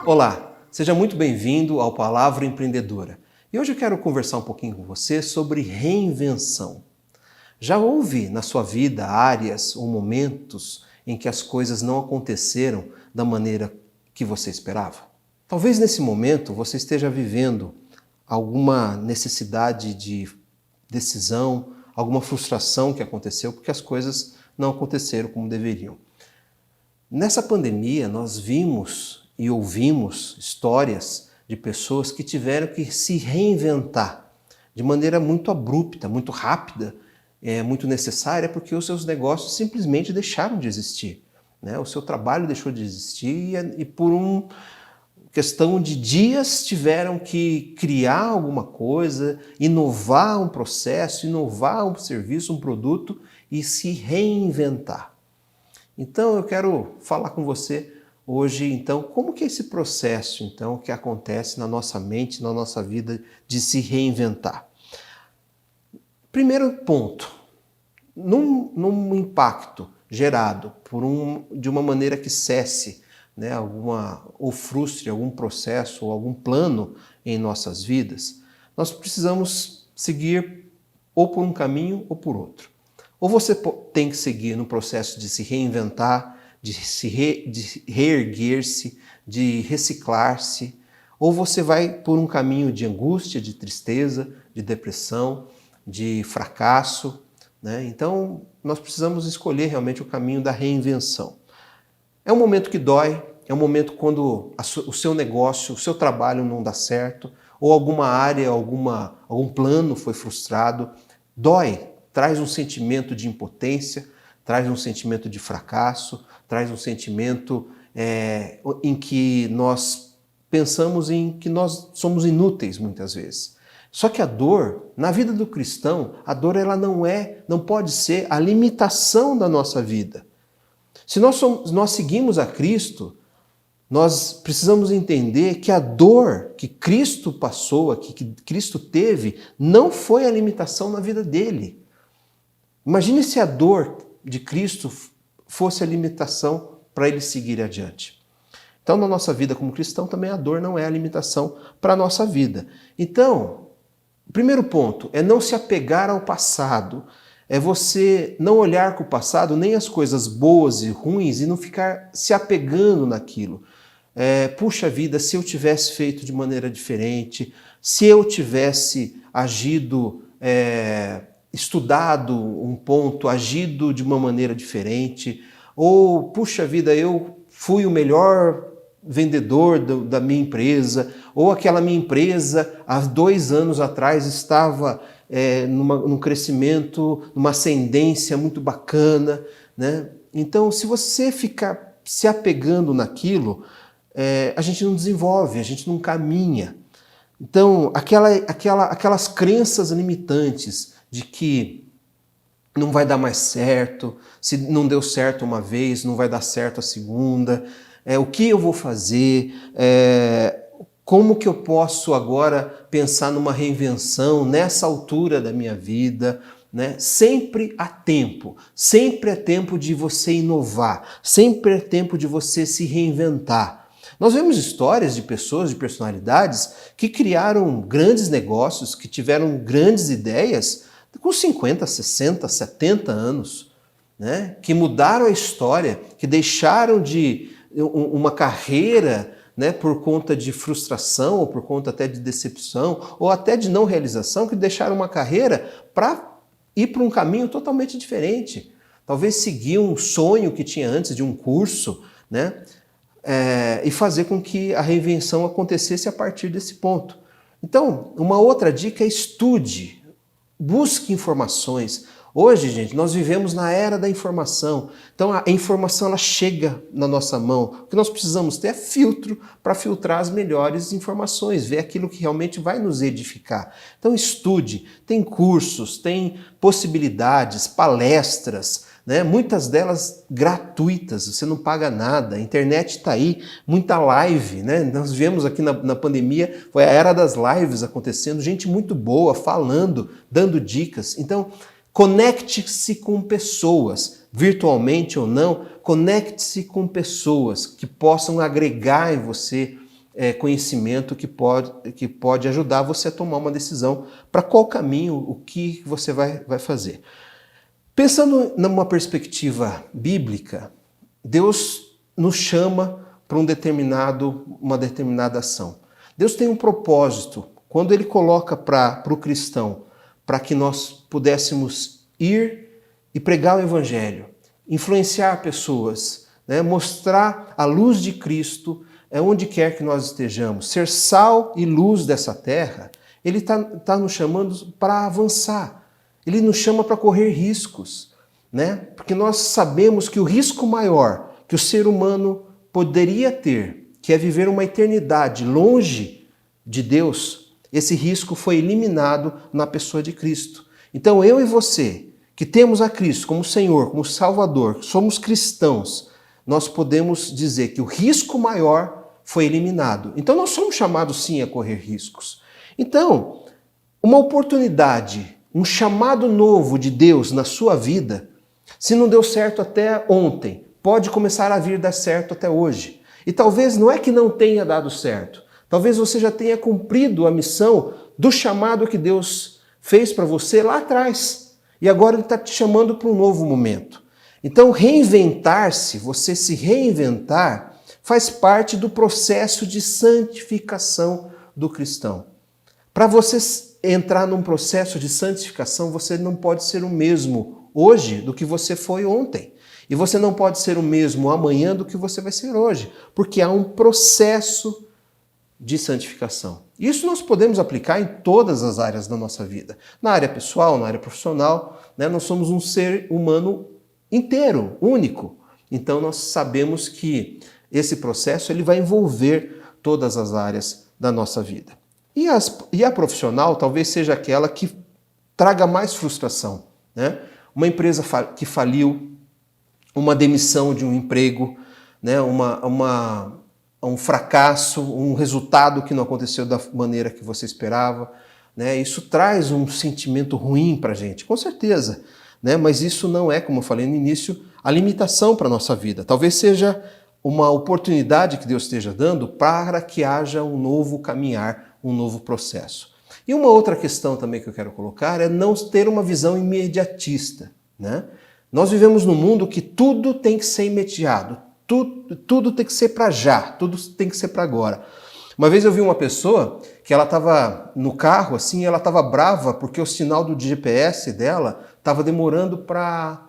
Olá, seja muito bem-vindo ao Palavra Empreendedora. E hoje eu quero conversar um pouquinho com você sobre reinvenção. Já houve na sua vida áreas ou momentos em que as coisas não aconteceram da maneira que você esperava? Talvez nesse momento você esteja vivendo alguma necessidade de decisão, alguma frustração que aconteceu porque as coisas não aconteceram como deveriam. Nessa pandemia, nós vimos e ouvimos histórias de pessoas que tiveram que se reinventar de maneira muito abrupta, muito rápida, muito necessária, porque os seus negócios simplesmente deixaram de existir, né? O seu trabalho deixou de existir e por uma questão de dias tiveram que criar alguma coisa, inovar um processo, inovar um serviço, um produto e se reinventar. Então eu quero falar com você hoje, então, como que é esse processo, então, que acontece na nossa mente, na nossa vida, de se reinventar. Primeiro ponto, num impacto gerado de uma maneira que cesse, né, ou frustre algum processo ou algum plano em nossas vidas, nós precisamos seguir ou por um caminho ou por outro. Ou você tem que seguir no processo de se reinventar, de reerguer-se, de reciclar-se, ou você vai por um caminho de angústia, de tristeza, de depressão, de fracasso, né? Então, nós precisamos escolher realmente o caminho da reinvenção. É um momento que dói, é um momento quando o seu negócio, o seu trabalho não dá certo, ou alguma área, algum plano foi frustrado. Dói. Traz um sentimento de impotência, traz um sentimento de fracasso, traz um sentimento em que nós pensamos em que nós somos inúteis muitas vezes. Só que a dor, na vida do cristão, a dor ela não pode ser a limitação da nossa vida. Se nós seguimos a Cristo, nós precisamos entender que a dor que Cristo passou, que Cristo teve, não foi a limitação na vida dele. Imagine se a dor de Cristo fosse a limitação para ele seguir adiante. Então, na nossa vida como cristão, também a dor não é a limitação para a nossa vida. Então, o primeiro ponto é não se apegar ao passado. É você não olhar com o passado, nem as coisas boas e ruins, e não ficar se apegando naquilo. Puxa vida, se eu tivesse feito de maneira diferente, se eu tivesse agido... estudado um ponto, agido de uma maneira diferente, ou, puxa vida, eu fui o melhor vendedor da minha empresa, ou aquela minha empresa, há 2 anos atrás, estava num crescimento, numa ascendência muito bacana, né? Então, se você ficar se apegando naquilo, a gente não desenvolve, a gente não caminha. Então, aquelas crenças limitantes de que não vai dar mais certo, se não deu certo uma vez, não vai dar certo a segunda, o que eu vou fazer, como que eu posso agora pensar numa reinvenção nessa altura da minha vida, né? Sempre há tempo de você inovar, sempre é tempo de você se reinventar. Nós vemos histórias de pessoas, de personalidades que criaram grandes negócios, que tiveram grandes ideias com 50, 60, 70 anos, né? Que mudaram a história, que deixaram de uma carreira, né, por conta de frustração, ou por conta até de decepção, ou até de não realização, que deixaram uma carreira para ir para um caminho totalmente diferente. Talvez seguir um sonho que tinha antes de um curso, né? E fazer com que a reinvenção acontecesse a partir desse ponto. Então, uma outra dica é estude, busque informações. Hoje, gente, nós vivemos na era da informação. Então, a informação ela chega na nossa mão. O que nós precisamos ter é filtro para filtrar as melhores informações, ver aquilo que realmente vai nos edificar. Então, estude. Tem cursos, tem possibilidades, palestras, né? Muitas delas gratuitas, você não paga nada, a internet está aí, muita live, né? Nós vemos aqui na pandemia, foi a era das lives acontecendo, gente muito boa, falando, dando dicas. Então, conecte-se com pessoas, virtualmente ou não, conecte-se com pessoas que possam agregar em você, conhecimento que pode ajudar você a tomar uma decisão para qual caminho, o que você vai fazer. Pensando numa perspectiva bíblica, Deus nos chama para uma determinada ação. Deus tem um propósito. Quando Ele coloca para o cristão, para que nós pudéssemos ir e pregar o Evangelho, influenciar pessoas, né? Mostrar a luz de Cristo onde quer que nós estejamos, ser sal e luz dessa terra, Ele está nos chamando para avançar. Ele nos chama para correr riscos, né? Porque nós sabemos que o risco maior que o ser humano poderia ter, que é viver uma eternidade longe de Deus, esse risco foi eliminado na pessoa de Cristo. Então eu e você, que temos a Cristo como Senhor, como Salvador, somos cristãos, nós podemos dizer que o risco maior foi eliminado. Então nós somos chamados sim a correr riscos. Então, uma oportunidade, um chamado novo de Deus na sua vida, se não deu certo até ontem, pode começar a vir dar certo até hoje. E talvez não é que não tenha dado certo, talvez você já tenha cumprido a missão do chamado que Deus fez para você lá atrás. E agora Ele está te chamando para um novo momento. Então, reinventar-se, você se reinventar, faz parte do processo de santificação do cristão. Para você entrar num processo de santificação, você não pode ser o mesmo hoje do que você foi ontem. E você não pode ser o mesmo amanhã do que você vai ser hoje, porque há um processo de santificação. Isso nós podemos aplicar em todas as áreas da nossa vida. Na área pessoal, na área profissional, né? Nós somos um ser humano inteiro, único. Então nós sabemos que esse processo ele vai envolver todas as áreas da nossa vida. E a profissional talvez seja aquela que traga mais frustração, né? Uma empresa que faliu, uma demissão de um emprego, né? Um fracasso, um resultado que não aconteceu da maneira que você esperava, né? Isso traz um sentimento ruim para a gente, com certeza, né? Mas isso não é, como eu falei no início, a limitação para a nossa vida. Talvez seja uma oportunidade que Deus esteja dando para que haja um novo caminhar, um novo processo. E uma outra questão também que eu quero colocar é não ter uma visão imediatista, né? Nós vivemos num mundo que tudo tem que ser imediato, tudo tem que ser para já, tudo tem que ser para agora. Uma vez eu vi uma pessoa que ela estava no carro, assim, ela estava brava porque o sinal do GPS dela estava demorando para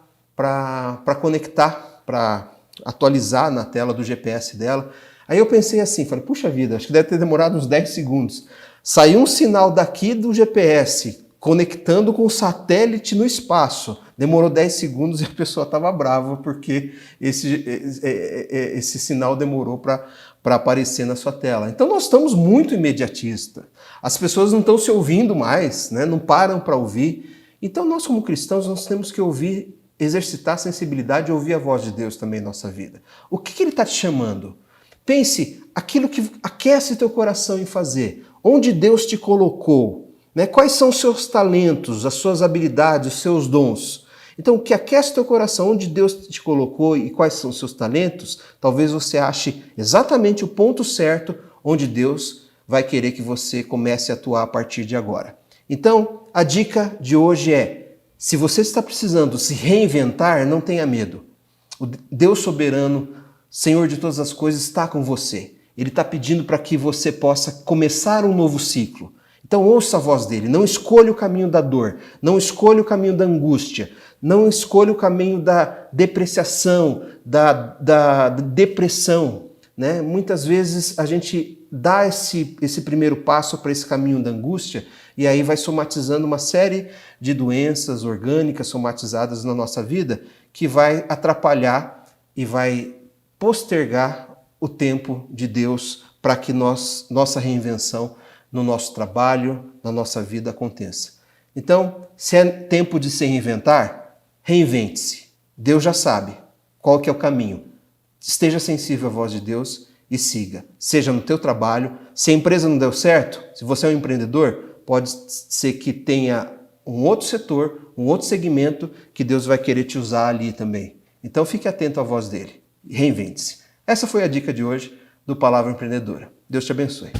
conectar, para atualizar na tela do GPS dela. Aí eu pensei assim, falei, puxa vida, acho que deve ter demorado uns 10 segundos. Saiu um sinal daqui do GPS, conectando com o satélite no espaço. Demorou 10 segundos e a pessoa estava brava porque esse sinal demorou para aparecer na sua tela. Então nós estamos muito imediatistas. As pessoas não estão se ouvindo mais, né? Não param para ouvir. Então nós como cristãos nós temos que ouvir, exercitar a sensibilidade e ouvir a voz de Deus também em nossa vida. O que Ele está te chamando? Pense aquilo que aquece teu coração em fazer. Onde Deus te colocou, né? Quais são os seus talentos, as suas habilidades, os seus dons? Então, o que aquece teu coração, onde Deus te colocou e quais são os seus talentos, talvez você ache exatamente o ponto certo onde Deus vai querer que você comece a atuar a partir de agora. Então, a dica de hoje é, se você está precisando se reinventar, não tenha medo. O Deus soberano, Senhor de todas as coisas, está com você. Ele está pedindo para que você possa começar um novo ciclo. Então ouça a voz dele, não escolha o caminho da dor, não escolha o caminho da angústia, não escolha o caminho da depreciação, da depressão, né? Muitas vezes a gente dá esse primeiro passo para esse caminho da angústia e aí vai somatizando uma série de doenças orgânicas somatizadas na nossa vida que vai atrapalhar e vai postergar o tempo de Deus para que nossa reinvenção no nosso trabalho, na nossa vida aconteça. Então, se é tempo de se reinventar, reinvente-se. Deus já sabe qual que é o caminho. Esteja sensível à voz de Deus e siga. Seja no teu trabalho, se a empresa não deu certo, se você é um empreendedor, pode ser que tenha um outro setor, um outro segmento que Deus vai querer te usar ali também. Então fique atento à voz dele. Reinvente-se. Essa foi a dica de hoje. do Palavra Empreendedora. Deus te abençoe.